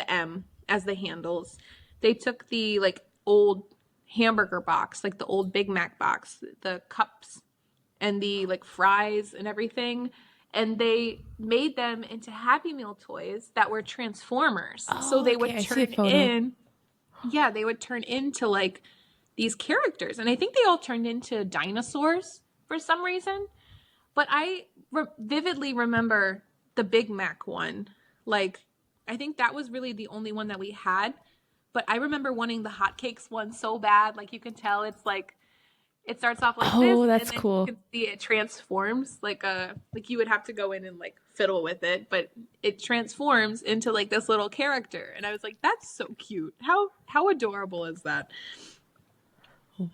M as the handles. They took the like old hamburger box, like the old Big Mac box, the cups and the like fries and everything, and they made them into Happy Meal toys that were Transformers. So Oh, they okay. would I see a turn photo. in, yeah, they would turn into like these characters, and I think they all turned into dinosaurs for some reason. But I vividly remember the Big Mac one. Like, I think that was really the only one that we had. But I remember wanting the hotcakes one so bad. Like, you can tell it's like, it starts off like this, Oh, and that's then cool. you can see it transforms. Like you would have to go in and like fiddle with it, but it transforms into like this little character. And I was like, that's so cute. How adorable is that?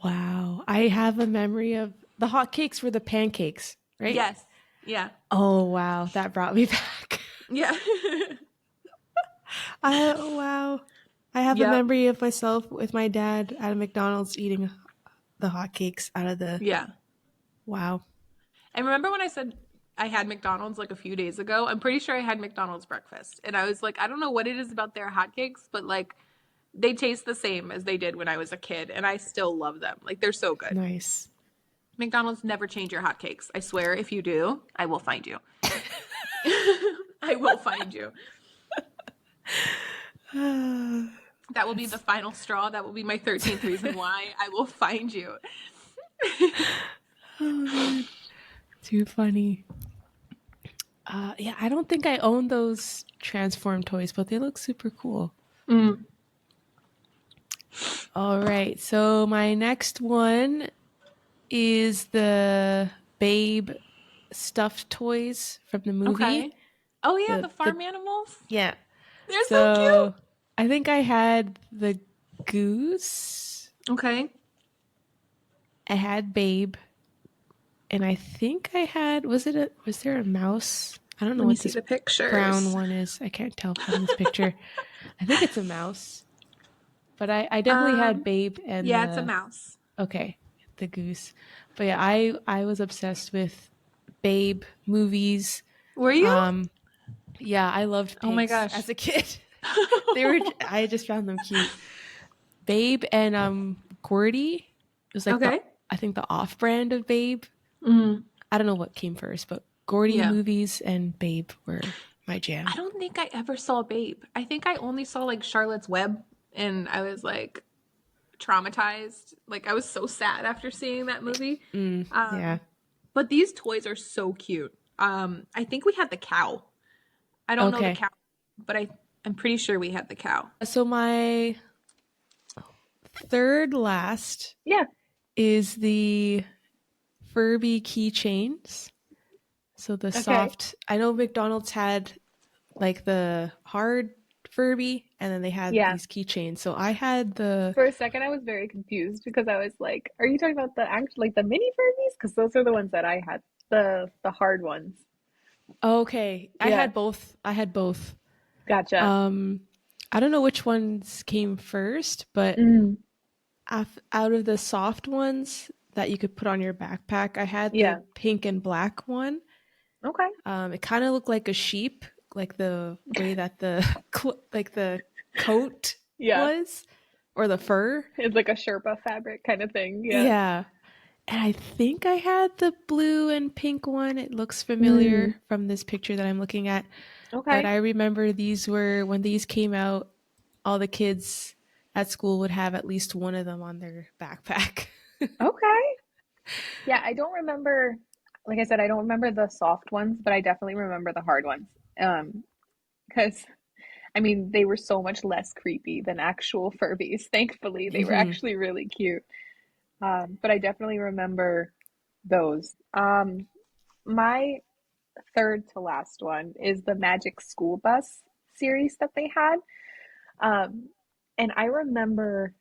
Wow. I have a memory of the hotcakes were the pancakes, right? Yes. Yeah. Oh, wow. That brought me back. Yeah. Oh, wow. I have a Yep. memory of myself with my dad at a McDonald's eating the hotcakes out of the. Yeah. Wow. And remember when I said I had McDonald's like a few days ago? I'm pretty sure I had McDonald's breakfast. And I was like, I don't know what it is about their hotcakes, but like they taste the same as they did when I was a kid. And I still love them. Like they're so good. Nice. McDonald's never change your hotcakes. I swear, if you do, I will find you. I will find you. That will be the final straw. That will be my 13th reason why. I will find you. Oh, man. Too funny. Yeah, I don't think I own those transform toys, but they look super cool. Mm. All right, so my next one is the Babe stuffed toys from the movie. Okay. Oh yeah, the farm animals. Yeah. They're so cute. I think I had the goose. Okay. I had Babe. And I think I had, was there a mouse? I don't know what this the pictures. brown one is. I can't tell from this picture. I think it's a mouse. But I definitely had Babe and yeah, it's a mouse. Okay, the goose. But yeah, I was obsessed with Babe movies. Were you? Yeah, I loved pigs oh my gosh. as a kid. I just found them cute. Babe and Gordy. It was like I think the off-brand of Babe. Mm. I don't know what came first, but Gordy movies and Babe were my jam. I don't think I ever saw Babe. I think I only saw like Charlotte's Web, and I was like traumatized. Like I was so sad after seeing that movie. Yeah. But these toys are so cute. I think we had the cow. I don't know the cow, but I'm pretty sure we had the cow. So my third last is the Furby keychains. So the soft, I know McDonald's had like the hard Furby and then they had these keychains. So I had For a second I was very confused because I was like, are you talking about the actual like the mini Furbies? Because those are the ones that I had. The hard ones. Okay. I had both. Gotcha. I don't know which ones came first, but out of the soft ones that you could put on your backpack, I had the pink and black one. Okay. It kind of looked like a sheep, like the way that the coat was, or the fur. It's like a Sherpa fabric kind of thing. Yeah. And I think I had the blue and pink one. It looks familiar from this picture that I'm looking at. Okay. But I remember when these came out, all the kids at school would have at least one of them on their backpack. Okay. Yeah, I don't remember, like I said, I don't remember the soft ones, but I definitely remember the hard ones. Because, I mean, they were so much less creepy than actual Furbies. Thankfully, they were actually really cute. But I definitely remember those. My third to last one is the Magic School Bus series that they had. And I remember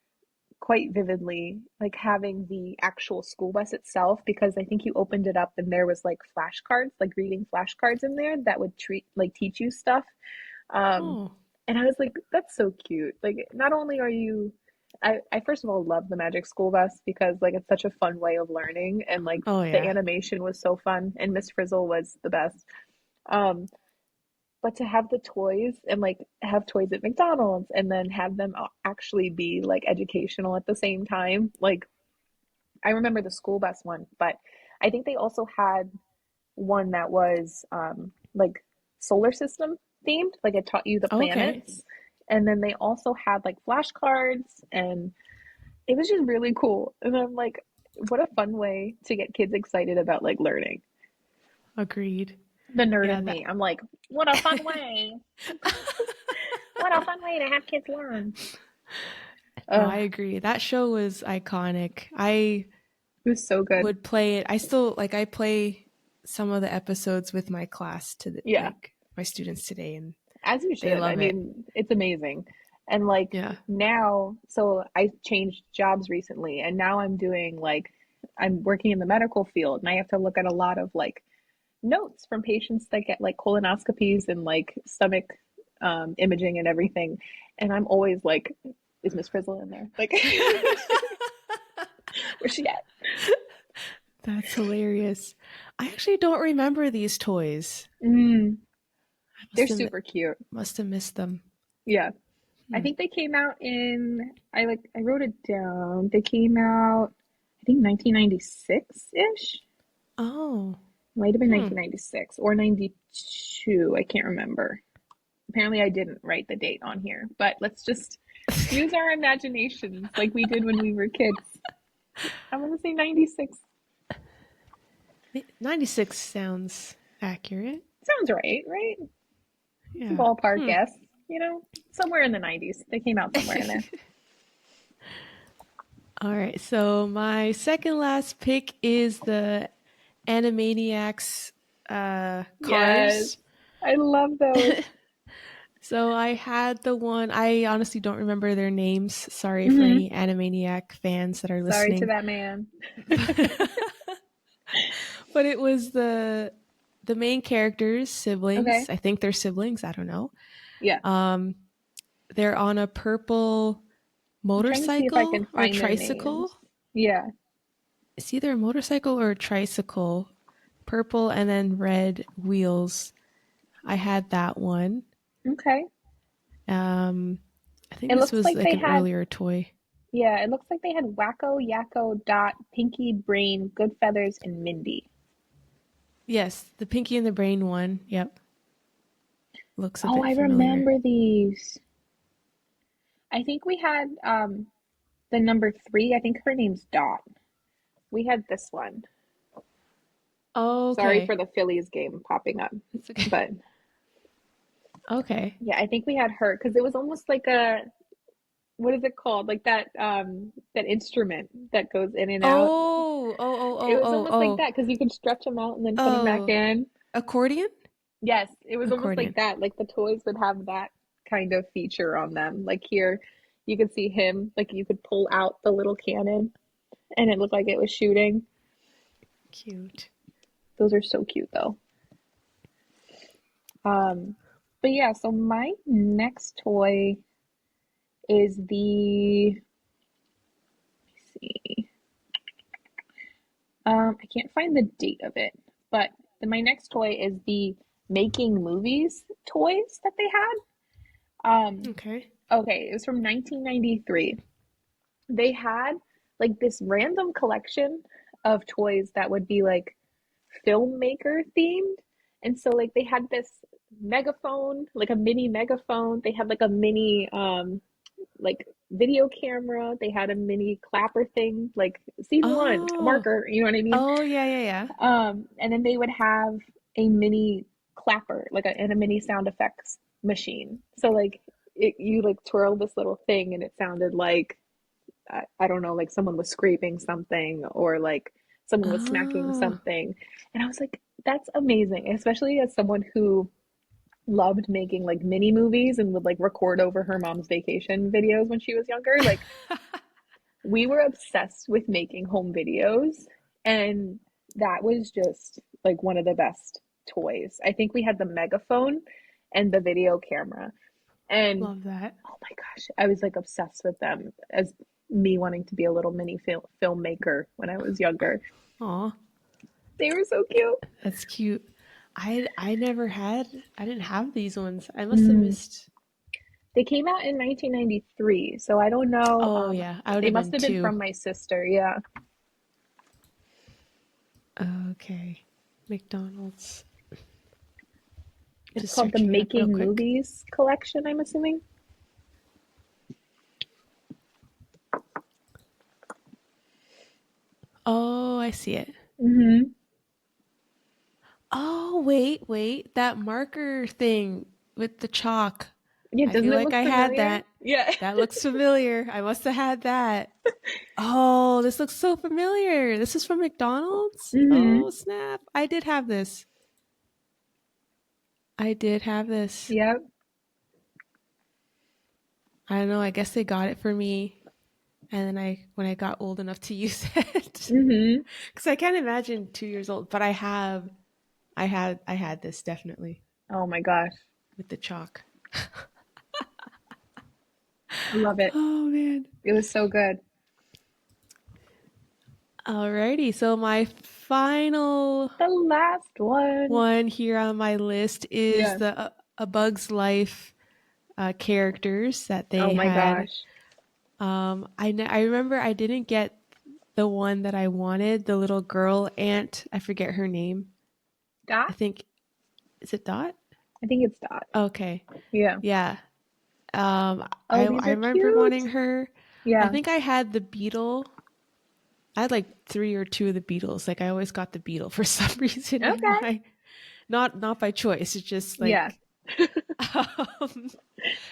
quite vividly like having the actual school bus itself, because I think you opened it up and there was like flashcards, like reading flashcards in there that would teach you stuff. And I was like, that's so cute. Like, not only are you, I first of all love the Magic School Bus because like it's such a fun way of learning, and like the animation was so fun, and Miss Frizzle was the best. But to have the toys and like have toys at McDonald's and then have them actually be like educational at the same time. Like, I remember the school bus one, but I think they also had one that was like solar system themed, like it taught you the planets. And then they also had like flashcards, and it was just really cool. And I'm like, what a fun way to get kids excited about like learning. Agreed. The nerd in me. I'm like, what a fun way. What a fun way to have kids learn. No, I agree. That show was iconic. It was so good. Would play it. I still I play some of the episodes with my class like my students today, and as you should. I mean, it's amazing. And like now, so I changed jobs recently, and now I'm working in the medical field, and I have to look at a lot of like notes from patients that get like colonoscopies and like stomach imaging and everything. And I'm always like, is Miss Frizzle in there? Like, Where's she at? That's hilarious. I actually don't remember these toys. Mm, I they're super cute. must have missed them. Yeah. I Hmm. think they came out in I wrote it down. They came out I think 1996-ish. Oh. Might have been Hmm. 1996 or 92. I can't remember. Apparently I didn't write the date on here, but let's just use our imaginations like we did when we were kids. I'm gonna say 96. 96 sounds accurate. Sounds right, right? Yeah. Ballpark Hmm. guess, somewhere in the 90s. They came out somewhere in there. All right. So my second last pick is the Animaniacs Yes, cars. I love those. So I had the one, I honestly don't remember their names. Sorry for Hmm. any Animaniac fans that are Sorry to listening. that man. But it was the main characters, siblings. Okay. I think they're siblings, I don't know. Yeah. Um they're on a purple I'm trying to see if I motorcycle can or find their tricycle. names. Yeah. It's either a motorcycle or a tricycle. Purple and then red wheels. I had that one. Okay. Um I think It this looks was like like they an had, earlier toy. yeah, it looks like they had Wacko, Yakko, Dot, Pinky, Brain, Good Feathers, and Mindy. Yes, the Pinky and the Brain one. Yep. Looks a Oh, bit I familiar. remember these. I think we had the number three. I think her name's Dot. We had this one. Sorry for Okay. the Phillies game popping up. It's okay. But Okay. yeah, I think we had her because it was almost like a, what is it called? Like that instrument that goes in and out. Oh, oh, oh, It oh, was oh, almost like oh. that because you could stretch them out and then put them back Oh, in. accordion? Yes, it was almost like Accordion. that. Like the toys would have that kind of feature on them. Like here, you could see him, like you could pull out the little cannon and it looked like it was shooting. Cute. Those are so cute though. Um, but yeah, so my next toy is let's see, I can't find the date of it, but my next toy is the making movies toys that they had. Okay. Okay, it was from 1993. They had like this random collection of toys that would be like filmmaker themed. And so like they had this megaphone, like a mini megaphone. They had like a mini like video camera. They had a mini clapper thing, like scene one, Oh. marker, you know what I mean? Oh, yeah, yeah, yeah. And then they would have a mini clapper, like and a mini sound effects machine. So like you like twirl this little thing and it sounded like I don't know, like someone was scraping something or like someone was smacking Oh. something. And I was like, that's amazing, especially as someone who loved making like mini movies and would like record over her mom's vacation videos when she was younger. Like we were obsessed with making home videos and that was just like one of the best toys. I think we had the megaphone and the video camera. And Love that. oh my gosh, I was like obsessed with them as me wanting to be a little mini filmmaker when I was younger. Aw, They were so cute. that's cute. I never had, I didn't have these ones. I must have Mm. missed. They came out in 1993, so I don't know. Oh, yeah. I would They have must been have been two. from my sister. Yeah, Okay. McDonald's. it's Just called the searching it up real Making quick. Movies collection, I'm assuming. Oh, I see it. Mm-hmm. Oh, wait, wait. That marker thing with the chalk. Yeah, I doesn't feel it like look I had familiar? that. Yeah. That looks familiar. I must have had that. Oh, this looks so familiar. This is from McDonald's? Mm-hmm. Oh, snap. I did have this. I did have this. Yep. I don't know. I guess they got it for me. And then when I got old enough to use it, Mm-hmm. because I can't imagine 2 years old, but I had this definitely Oh my gosh, with the chalk. I love it. Oh man. It was so good. Alrighty, so my final The last one. one here on my list is Yeah. the A Bug's Life characters that Oh they my had. gosh. I remember I didn't get the one that I wanted, the little girl ant. I forget her name. I Dot? think, is it Dot? I think it's Dot. Okay, Yeah. yeah. Oh, these I are remember wanting cute. her. I Yeah. think I had the beetle. I had like three or two of the beetles. Like I always got the beetle for some reason in Okay. my not by choice. It's just Yeah. like and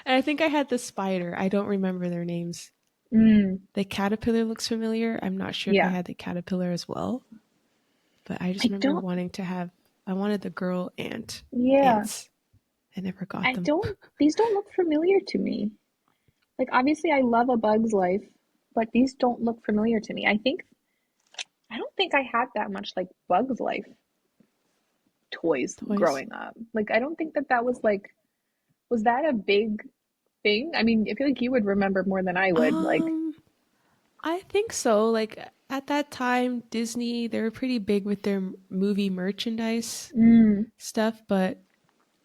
I think I had the spider. I don't remember their names. Mm, The caterpillar looks familiar. I'm not sure if I yeah. had the caterpillar as well, but I just I remember don't, wanting to have I wanted the girl yeah. ants. I never got I them. don't, these don't look familiar to me. Like, obviously, I love A Bug's Life, but these don't look familiar to me. I don't think I had that much like Bug's Life toys Toys. growing up. Like, I don't think that that was like, was that a big thing? I mean, I feel like you would remember more than I would. Like, Um I think so. Like at that time, Disney, they were pretty big with their movie merchandise mm, stuff, but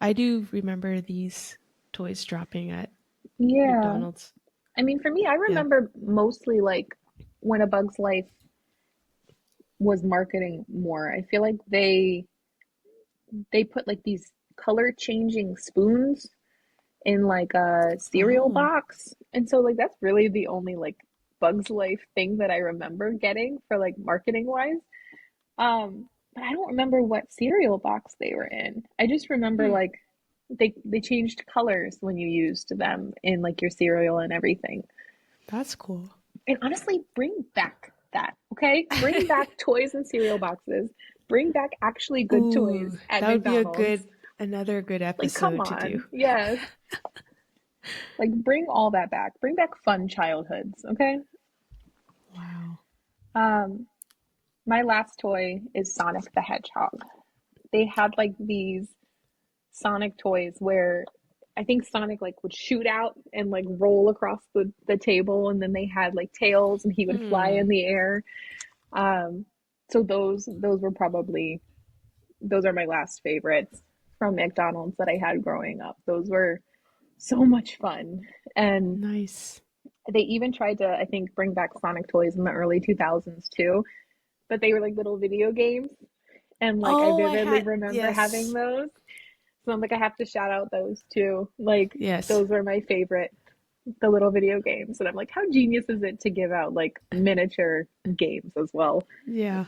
I do remember these toys dropping at yeah. McDonald's. I mean, for me, I Yeah. remember mostly like when A Bug's Life was marketing more. I feel like they put like these color changing spoons in like a cereal Oh. box. And so like that's really the only like Bugs Life thing that I remember getting for like marketing wise. But I don't remember what cereal box they were in. I just remember Hmm. like they changed colors when you used them in like your cereal and everything. That's cool. And honestly, bring back that, okay? Bring back toys and cereal boxes. Bring back actually good toys Ooh, at that would be a McDonald's. good another good Like, come episode to do. on. Yes. Like, bring all that back. Bring back fun childhoods, okay? Wow. Um, my last toy is Sonic the Hedgehog. They had like these Sonic toys where I think Sonic like would shoot out and like roll across the table, and then they had like tails and he would fly Hmm. in the air. Um, so those were probably those are my last favorites from McDonald's that I had growing up. Those were so much fun. And Nice. they even tried to, I think, bring back Sonic toys in the early 2000s too, but they were like little video games. And like I Oh, I vividly had remember having yes. those. So I'm like, I have to shout out those too. Like Yes. those are my favorite, the little video games. And I'm like, how genius is it to give out like miniature games as well? Yeah.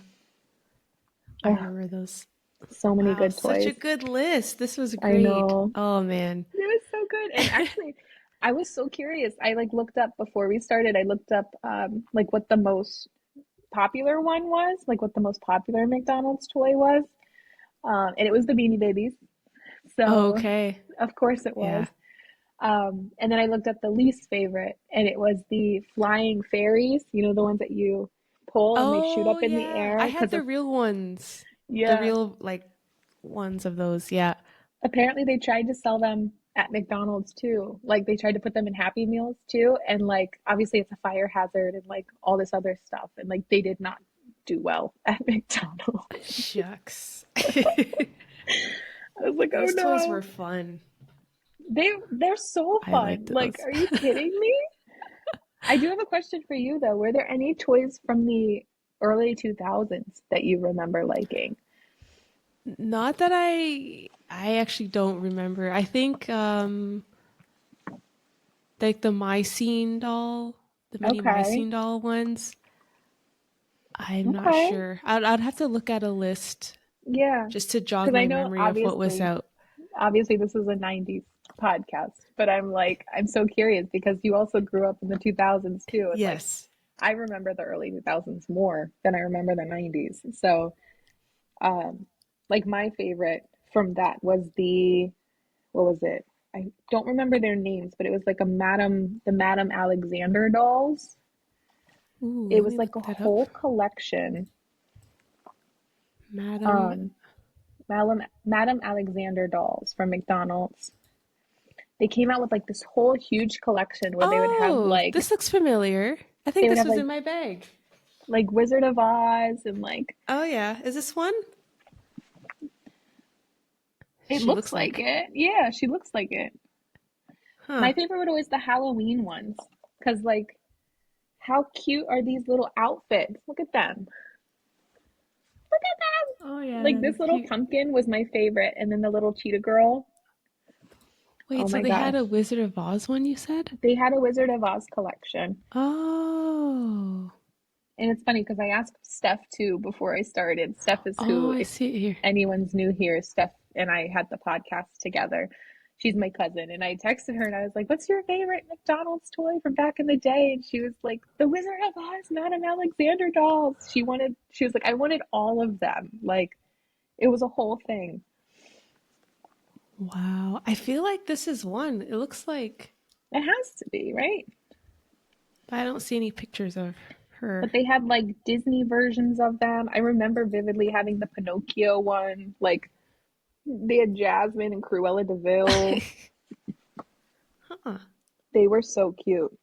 I Oh, remember those. so many Wow, good such a toys. good list. This was I great. know. Oh man. It was so good. And actually, I was so curious. I like looked up before we started, I looked up like what the most popular one was, like what the most popular McDonald's toy was. And it was the Beanie Babies. So Okay. of course it was. Yeah. And then I looked up the least favorite, and it was the flying fairies, you know, the ones that you pull and they shoot Oh up in the yeah. I air. had Because the of, real ones. The yeah, real like ones of those. Yeah. apparently they tried to sell them at McDonald's too. Like they tried to put them in Happy Meals too. And like obviously it's a fire hazard and like all this other stuff. And like they did not do well at McDonald's. Shucks. I was like, oh Those toys were no. fun. They're so I fun. liked Like, those. are you kidding me? I do have a question for you though. Were there any toys from the early 2000s that you remember liking? Not that I actually don't remember. I think like the Mycene doll, the mini Okay. Mycene doll ones. I'm not Okay. sure. I'd have to look at a list Yeah. just to jog Because I my know memory of what was obviously out. obviously this is a 90s podcast, but I'm like I'm so curious because you also grew up in the 2000s too, and like Yes. I remember the early 2000s more than I remember the 90s. So, um like my favorite from that was the what was it? I don't remember their names, but it was like a Madam Alexander dolls. Ooh, It let was me look like a that up. whole collection. Madam. Um Madam Alexander dolls from McDonald's. They came out with like this whole huge collection where Oh, this looks familiar. I they think would this have was like in my bag. like Wizard of Oz and like Oh yeah, is this one? it She looks looks like like. it. Yeah, she looks like it. Huh. My favorite were always the Halloween ones because like how cute are these little outfits? Look at them. Look at them. Oh yeah, Like that this is little cute. pumpkin was my favorite, and then the little cheetah girl. Oh Wait, so my they had gosh. a Wizard of Oz one, you said? They had a Wizard of Oz collection. Oh. And it's funny because I asked Steph too before I started. Steph is Oh, who, I if see it here. anyone's new here, Steph and I had the podcast together. She's my cousin. And I texted her and I was like, what's your favorite McDonald's toy from back in the day? And she was like, the Wizard of Oz, Madame Alexander dolls. She was like, I wanted all of them. Like, it was a whole thing. Wow. I feel like this is one. It looks like, It has to be, right? but I don't see any pictures of her. But they had like Disney versions of them. I remember vividly having the Pinocchio one. Like, they had Jasmine and Cruella de Vil. Huh. They were so cute.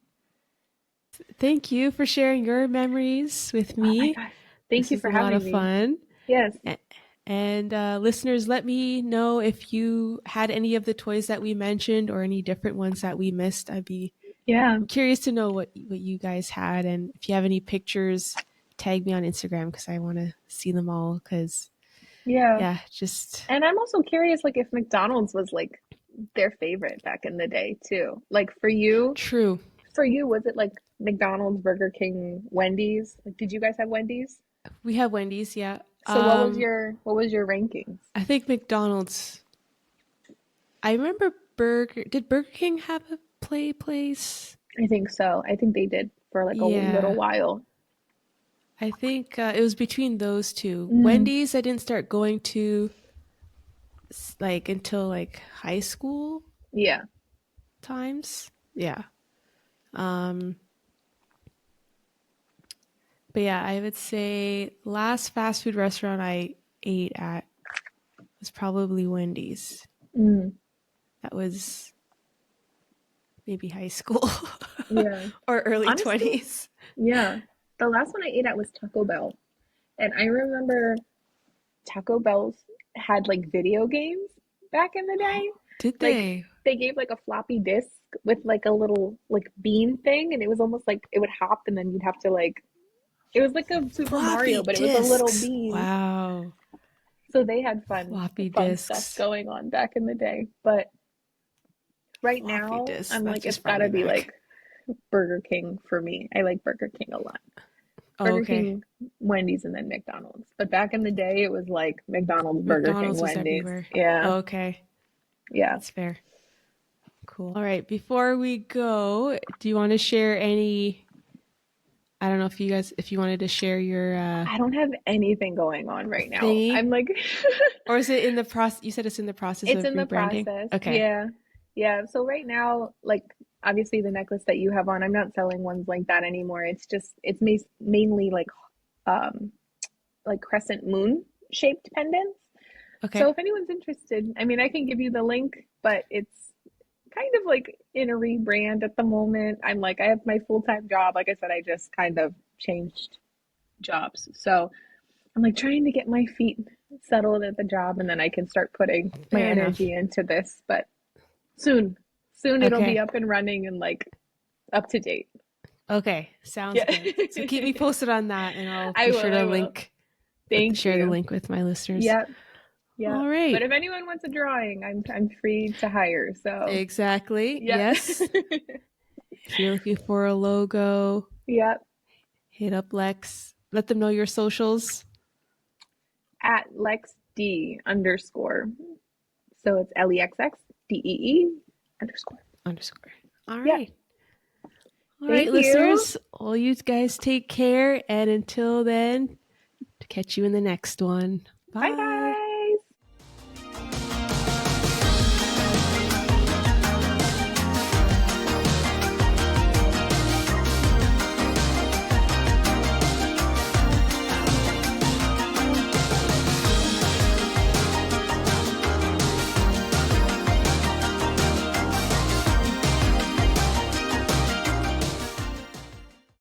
Thank you for sharing your memories with Oh my me. gosh. Thank This you was for a lot having of me. fun. Yes. A- And listeners, let me know if you had any of the toys that we mentioned or any different ones that we missed. Yeah. I'm curious to know what you guys had, and if you have any pictures, tag me on Instagram because I want to see them all. Because Yeah. yeah, just And I'm also curious, like, if McDonald's was like their favorite back in the day too. Like true. for you, was it like McDonald's, Burger King, Wendy's? Like, did you guys have Wendy's? We have Wendy's, yeah. So what was your rankings? I think McDonald's. I remember Burger. Did Burger King have a play place? I think so. I think they did for like a little Yeah, while. I think it was between those two. Mm, Wendy's, I didn't start going to like until like high school yeah. times. Yeah. Um, but yeah, I would say last fast food restaurant I ate at was probably Wendy's. Mm, That was maybe high school yeah. or early Honestly, 20s. yeah. The last one I ate at was Taco Bell. And I remember Taco Bell's had like video games back in the day. Did Like they? they gave like a floppy disk with like a little like bean thing, and it was almost like it would hop, and then you'd have to like it was like a Super Mario, Floppy but it was a little disks. bean. Wow. So they had Floppy fun stuff disks. going on back in the day. But right Floppy now, disks. I'm That like just it's brought gotta me be back. like Burger King for me. I like Burger King a lot. Oh, Burger okay. King, Wendy's, and then McDonald's. But back in the day, it was like McDonald's, Burger King, McDonald's was Wendy's. everywhere. Yeah, Oh, okay. yeah. That's fair. Cool. All right. Before we go, do you want to share any? I don't know if you wanted to share your I don't have anything going on right now. thingy, I'm like, or is it in the process? You said it's in the process it's of in the rebranding. process. Okay. Yeah, yeah. So right now, like, obviously the necklace that you have on, I'm not selling ones like that anymore. It's mainly um, like crescent moon shaped pendants. So Okay. if anyone's interested, I mean, I can give you the link, but it's kind of like in a rebrand at the moment. I'm like, I have my full-time job. Like I said, I just kind of changed jobs. So I'm like trying to get my feet settled at the job and then I can start putting my Fair enough. energy into this. But soon, soon it'll be Okay. up and running and like up to date. Okay. Sounds Yeah. good. So keep me posted on that, and I'll I be will, sure I to will. link, Thank share the you. link with my listeners. Yep. Yep. All But right. if anyone wants a drawing, I'm free to hire. So Exactly. yeah. Yes. If you're looking for a logo, Yep. hit up Lex. Let them know your socials. At Lex D underscore. So it's LEXXDEE underscore. Underscore. All Yep. right. All right, Thank you. listeners. All you guys take care. And until then, to catch you in the next one. Bye bye. Bye.